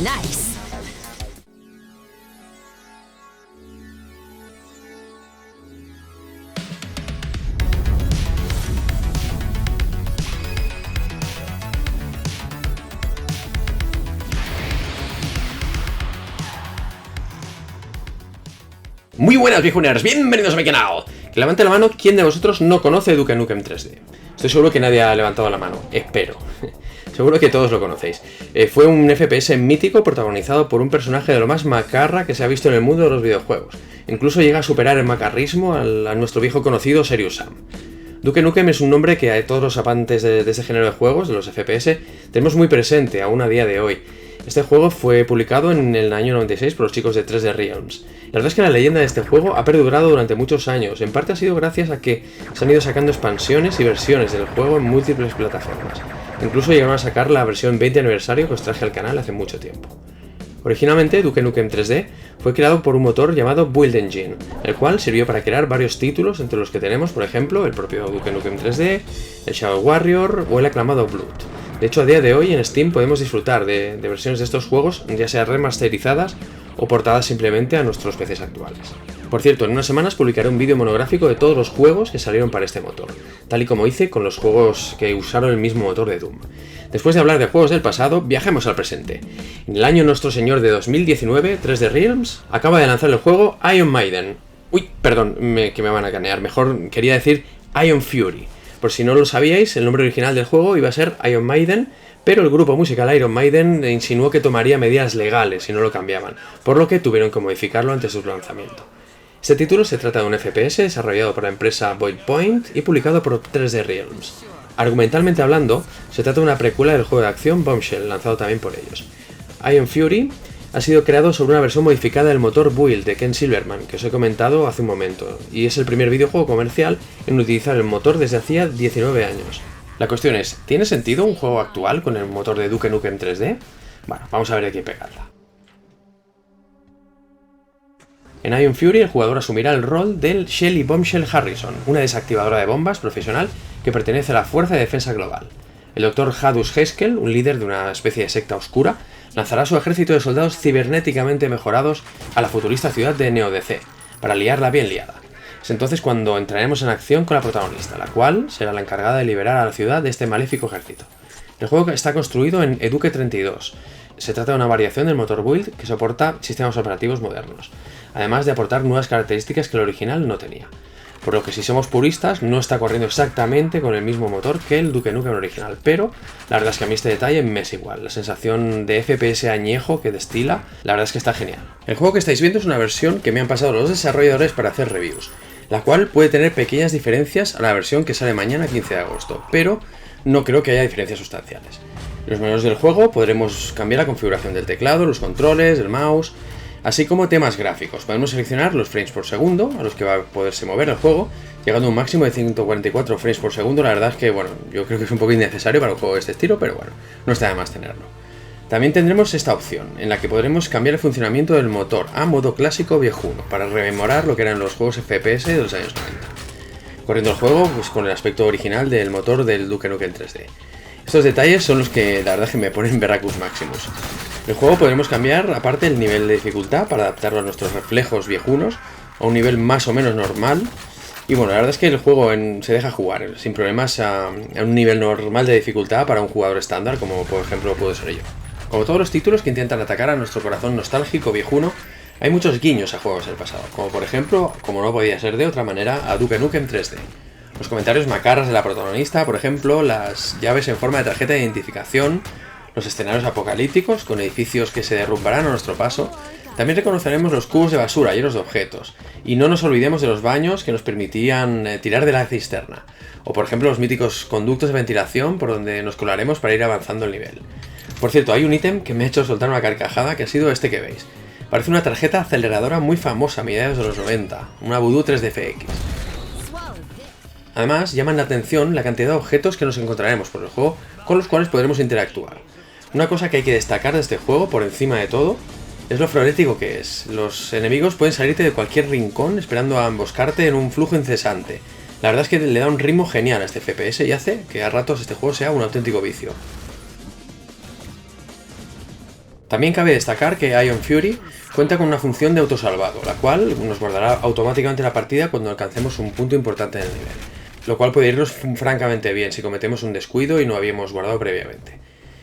Nice. Muy buenas viejuners, bienvenidos a mi canal. Que levante la mano quien de vosotros no conoce Duke Nukem 3D. Estoy seguro que nadie ha levantado la mano, espero. Seguro que todos lo conocéis. Fue un FPS mítico protagonizado por un personaje de lo más macarra que se ha visto en el mundo de los videojuegos. Incluso llega a superar el macarrismo a nuestro viejo conocido Serious Sam. Duke Nukem es un nombre que a todos los amantes de este género de juegos, de los FPS, tenemos muy presente aún a día de hoy. Este juego fue publicado en el año 96 por los chicos de 3D Realms. La verdad es que la leyenda de este juego ha perdurado durante muchos años, en parte ha sido gracias a que se han ido sacando expansiones y versiones del juego en múltiples plataformas. Incluso llegaron a sacar la versión 20 aniversario que os traje al canal hace mucho tiempo. Originalmente, Duke Nukem 3D fue creado por un motor llamado Build Engine, el cual sirvió para crear varios títulos, entre los que tenemos, por ejemplo, el propio Duke Nukem 3D, el Shadow Warrior o el aclamado Blood. De hecho, a día de hoy en Steam podemos disfrutar de versiones de estos juegos, ya sea remasterizadas o portadas simplemente a nuestros PCs actuales. Por cierto, en unas semanas publicaré un vídeo monográfico de todos los juegos que salieron para este motor, tal y como hice con los juegos que usaron el mismo motor de Doom. Después de hablar de juegos del pasado, viajemos al presente. En el año Nuestro Señor de 2019, 3D Realms acaba de lanzar el juego Iron Maiden. Uy, perdón, que me van a canear, mejor quería decir Iron Fury. Por si no lo sabíais, el nombre original del juego iba a ser Iron Maiden, pero el grupo musical Iron Maiden insinuó que tomaría medidas legales si no lo cambiaban, por lo que tuvieron que modificarlo antes de su lanzamiento. Este título se trata de un FPS desarrollado por la empresa Void Point y publicado por 3D Realms. Argumentalmente hablando, se trata de una precuela del juego de acción Bombshell, lanzado también por ellos. Iron Fury ha sido creado sobre una versión modificada del motor Build de Ken Silverman, que os he comentado hace un momento, y es el primer videojuego comercial en utilizar el motor desde hacía 19 años. La cuestión es, ¿tiene sentido un juego actual con el motor de Duke Nukem 3D? Bueno, vamos a ver de qué pegarla. En Iron Fury el jugador asumirá el rol del Shelly Bombshell Harrison, una desactivadora de bombas profesional que pertenece a la Fuerza de Defensa Global. El Dr. Hadus Haskell, un líder de una especie de secta oscura, lanzará su ejército de soldados cibernéticamente mejorados a la futurista ciudad de Neo DC, para liarla bien liada. Es entonces cuando entraremos en acción con la protagonista, la cual será la encargada de liberar a la ciudad de este maléfico ejército. El juego está construido en Eduque 32. Se trata de una variación del motor Build que soporta sistemas operativos modernos, además de aportar nuevas características que el original no tenía. Por lo que si somos puristas, no está corriendo exactamente con el mismo motor que el Duke Nukem original, pero la verdad es que a mí este detalle me es igual. La sensación de FPS añejo que destila, la verdad es que está genial. El juego que estáis viendo es una versión que me han pasado los desarrolladores para hacer reviews, la cual puede tener pequeñas diferencias a la versión que sale mañana 15 de agosto, pero no creo que haya diferencias sustanciales. En los menús del juego podremos cambiar la configuración del teclado, los controles, el mouse, así como temas gráficos. Podemos seleccionar los frames por segundo a los que va a poderse mover el juego, llegando a un máximo de 144 frames por segundo. La verdad es que, bueno, yo creo que es un poco innecesario para un juego de este estilo, pero bueno, no está de más tenerlo. También tendremos esta opción, en la que podremos cambiar el funcionamiento del motor a modo clásico viejuno, para rememorar lo que eran los juegos FPS de los años 90. Corriendo el juego pues, con el aspecto original del motor del Duke Nukem 3D. Estos detalles son los que la verdad que me ponen Veracruz Maximus. El juego podremos cambiar aparte el nivel de dificultad para adaptarlo a nuestros reflejos viejunos a un nivel más o menos normal. Y bueno, la verdad es que el juego se deja jugar sin problemas a un nivel normal de dificultad para un jugador estándar, como por ejemplo puedo ser yo. Como todos los títulos que intentan atacar a nuestro corazón nostálgico viejuno, hay muchos guiños a juegos del pasado, como por ejemplo, como no podía ser de otra manera, a Duke Nukem 3D. Los comentarios macarras de la protagonista, por ejemplo, las llaves en forma de tarjeta de identificación, los escenarios apocalípticos con edificios que se derrumbarán a nuestro paso. También reconoceremos los cubos de basura llenos de objetos, y no nos olvidemos de los baños que nos permitían tirar de la cisterna, o por ejemplo los míticos conductos de ventilación por donde nos colaremos para ir avanzando el nivel. Por cierto, hay un ítem que me ha hecho soltar una carcajada que ha sido este que veis. Parece una tarjeta aceleradora muy famosa a mediados de los 90, una Voodoo 3DFX. Además, llaman la atención la cantidad de objetos que nos encontraremos por el juego con los cuales podremos interactuar. Una cosa que hay que destacar de este juego, por encima de todo, es lo frenético que es. Los enemigos pueden salirte de cualquier rincón esperando a emboscarte en un flujo incesante. La verdad es que le da un ritmo genial a este FPS y hace que a ratos este juego sea un auténtico vicio. También cabe destacar que Ion Fury cuenta con una función de autosalvado, la cual nos guardará automáticamente la partida cuando alcancemos un punto importante en el nivel, lo cual puede irnos francamente bien si cometemos un descuido y no habíamos guardado previamente.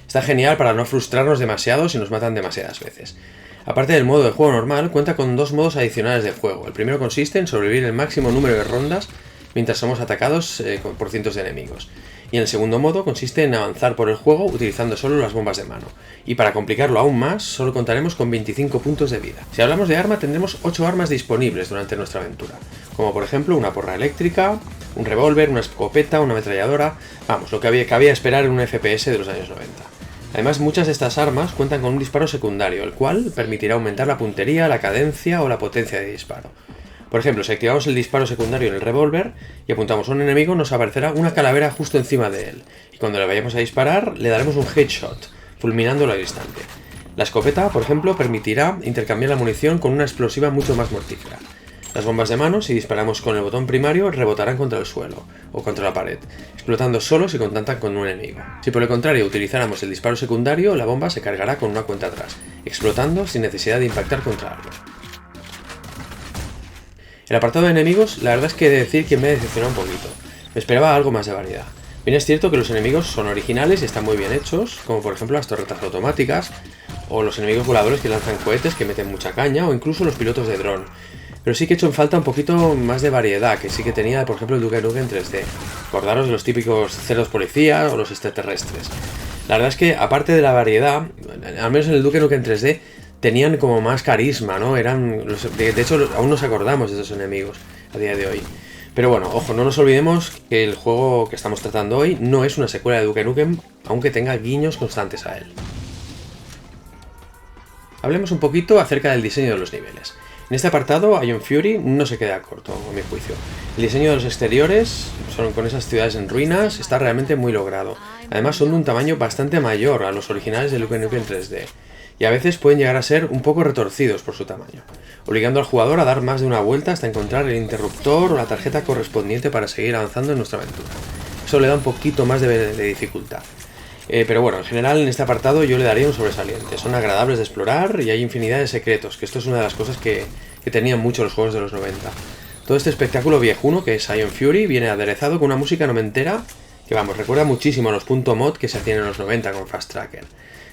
Está genial para no frustrarnos demasiado si nos matan demasiadas veces. Aparte del modo de juego normal, cuenta con 2 modos adicionales de juego. El primero consiste en sobrevivir el máximo número de rondas mientras somos atacados por cientos de enemigos. Y el segundo modo consiste en avanzar por el juego utilizando solo las bombas de mano. Y para complicarlo aún más, solo contaremos con 25 puntos de vida. Si hablamos de arma, tendremos 8 armas disponibles durante nuestra aventura, como por ejemplo una porra eléctrica, un revólver, una escopeta, una ametralladora, vamos, lo que cabía esperar en un FPS de los años 90. Además, muchas de estas armas cuentan con un disparo secundario, el cual permitirá aumentar la puntería, la cadencia o la potencia de disparo. Por ejemplo, si activamos el disparo secundario en el revólver y apuntamos a un enemigo, nos aparecerá una calavera justo encima de él, y cuando le vayamos a disparar, le daremos un headshot, fulminándolo al instante. La escopeta, por ejemplo, permitirá intercambiar la munición con una explosiva mucho más mortífera. Las bombas de mano, si disparamos con el botón primario, rebotarán contra el suelo o contra la pared, explotando solo si contactan con un enemigo. Si por el contrario utilizáramos el disparo secundario, la bomba se cargará con una cuenta atrás, explotando sin necesidad de impactar contra algo. El apartado de enemigos, la verdad es que he de decir que me ha decepcionado un poquito. Me esperaba algo más de variedad. Bien es cierto que los enemigos son originales y están muy bien hechos, como por ejemplo las torretas automáticas, o los enemigos voladores que lanzan cohetes que meten mucha caña, o incluso los pilotos de dron. Pero sí que he hecho en falta un poquito más de variedad, que sí que tenía, por ejemplo, el Duke Nukem 3D. Acordaros de los típicos cerdos policías o los extraterrestres. La verdad es que, aparte de la variedad, al menos en el Duke Nukem 3D, tenían como más carisma, ¿no? De hecho, aún nos acordamos de esos enemigos a día de hoy. Pero bueno, ojo, no nos olvidemos que el juego que estamos tratando hoy no es una secuela de Duke Nukem, aunque tenga guiños constantes a él. Hablemos un poquito acerca del diseño de los niveles. En este apartado, Ion Fury no se queda corto, a mi juicio. El diseño de los exteriores, con esas ciudades en ruinas, está realmente muy logrado. Además, son de un tamaño bastante mayor a los originales de Duke Nukem 3D. Y a veces pueden llegar a ser un poco retorcidos por su tamaño, obligando al jugador a dar más de una vuelta hasta encontrar el interruptor o la tarjeta correspondiente para seguir avanzando en nuestra aventura. Eso le da un poquito más de dificultad. Pero bueno, en general en este apartado yo le daría un sobresaliente. Son agradables de explorar y hay infinidad de secretos, que esto es una de las cosas que tenían mucho los juegos de los 90. Todo este espectáculo viejuno que es Ion Fury viene aderezado con una música noventera que, vamos, recuerda muchísimo a los .mod que se hacían en los 90 con Fast Tracker.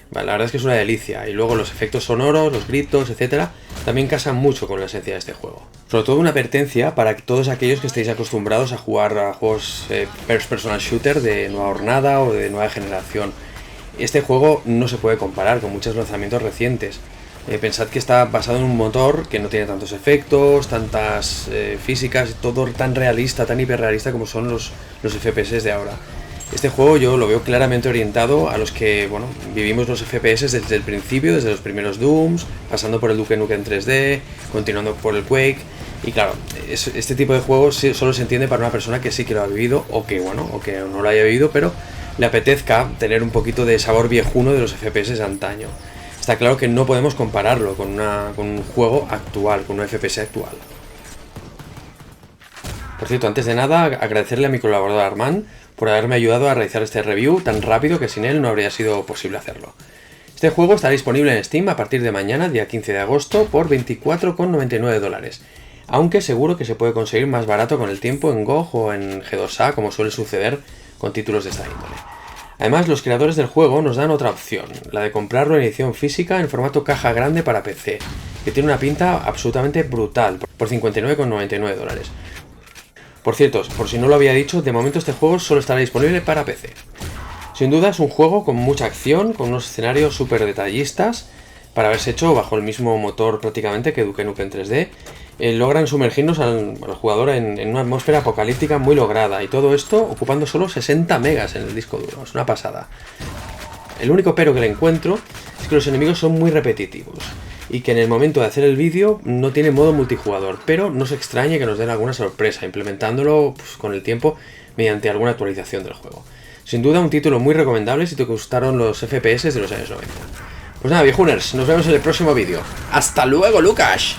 La verdad es que es una delicia, y luego los efectos sonoros, los gritos, etcétera, también casan mucho con la esencia de este juego. Sobre todo una advertencia para todos aquellos que estéis acostumbrados a jugar a juegos first personal shooter de nueva hornada o de nueva generación. Este juego no se puede comparar con muchos lanzamientos recientes. Pensad que está basado en un motor que no tiene tantos efectos, tantas físicas, todo tan realista, tan hiperrealista como son los FPS de ahora. Este juego yo lo veo claramente orientado a los que, bueno, vivimos los FPS desde el principio, desde los primeros Dooms, pasando por el Duke Nukem 3D, continuando por el Quake. Y claro, este tipo de juegos solo se entiende para una persona que sí que lo ha vivido, o que no lo haya vivido, pero le apetezca tener un poquito de sabor viejuno de los FPS de antaño. Está claro que no podemos compararlo con un juego actual, con un FPS actual. Por cierto, antes de nada, agradecerle a mi colaborador Armand por haberme ayudado a realizar este review tan rápido que sin él no habría sido posible hacerlo. Este juego estará disponible en Steam a partir de mañana, día 15 de agosto, por $24,99, aunque seguro que se puede conseguir más barato con el tiempo en GOG o en G2A, como suele suceder con títulos de esta índole. Además, los creadores del juego nos dan otra opción, la de comprarlo en edición física en formato caja grande para PC, que tiene una pinta absolutamente brutal, por $59,99. Por cierto, por si no lo había dicho, de momento este juego solo estará disponible para PC. Sin duda es un juego con mucha acción, con unos escenarios súper detallistas, para haberse hecho bajo el mismo motor prácticamente que Duke Nukem 3D. Logran sumergirnos al jugador en una atmósfera apocalíptica muy lograda, y todo esto ocupando solo 60 megas en el disco duro, es una pasada. El único pero que le encuentro es que los enemigos son muy repetitivos, y que en el momento de hacer el vídeo no tiene modo multijugador, pero no se extrañe que nos den alguna sorpresa, implementándolo con el tiempo mediante alguna actualización del juego. Sin duda un título muy recomendable si te gustaron los FPS de los años 90. Pues nada, viejuners, nos vemos en el próximo vídeo. ¡Hasta luego, Lucas!